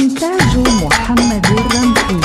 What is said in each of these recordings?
إنتاج محمد الرمحي.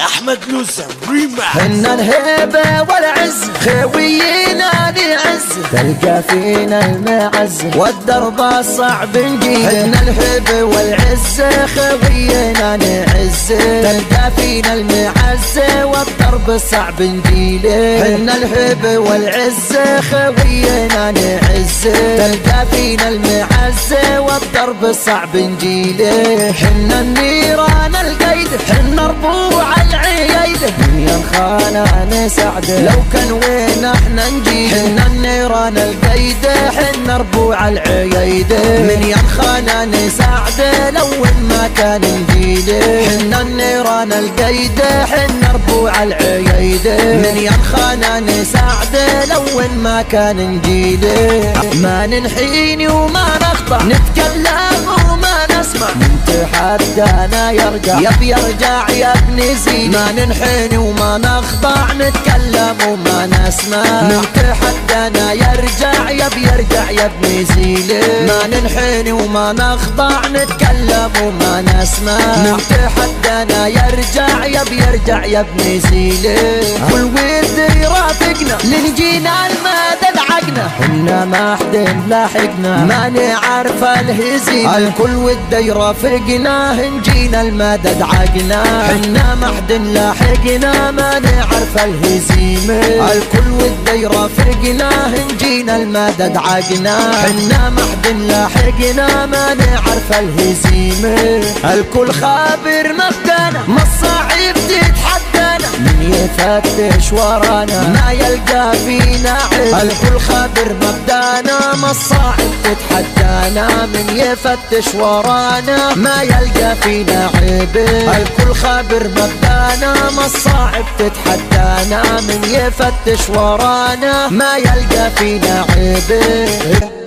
احمد لوزة ريماكس. حنا الهيبة والعز خوينا نعز، تلقى فينا المعز والدرب الصعب نجيله. حنا الهيبة والعز خوينا نعز، تلقى فينا المعز والدرب الصعب نجيله. حنا الهيبة والعز خوينا نعز، تلقى فينا المعز والدرب الصعب نجيله. حنا النيران القيد، حنا ربوع العيد، من ينخانا نسعده لو كان وين احنا نجي. حنا النيران القيد، حنا ربوع العيد، من ينخانا نسعده لو وين ما كان نجيله. حنا النيران القيد، حنا ربوع العيد، من ينخانا نسعده لو وين ما كان نجيله. ما ننحيني وما نخطأ، نتكلم وما نسمع، نتحدانا يرجع يب يرجع يا ابن زين. ما ننحني وما نخضع، نتكلم وما نسمع، نتحدانا يرجع يب يرجع يا ابن زين. ما ننحني وما نخضع، نتكلم وما نسمع، نتحدانا يرجع يب يرجع يا ابن زين. كل ود يرافقنا لنجينا المدى العقنا، حنا ما حد لاحقنا ما نعرف الهزيمة. الكل ود يرافقنا نجينا المدد عقنا، حنا ما حد لاحقنا ما نعرف الهزيمة. الكل ود يرافقنا نجينا المدد عقنا، حنا ما حد لاحقنا ما نعرف الهزيمة. الكل خابر مبدانا ما الصعيب تتحدانا، من يفتش ورانا ما يلقى فينا عيب. الكل خابر مبدانا ما الصعب تتحدانا، من يفتش ورانا ما يلقى فينا عيب. الكل خابر مبدانا ما الصعب تتحدانا، من يفتش ورانا ما يلقى فينا عيب.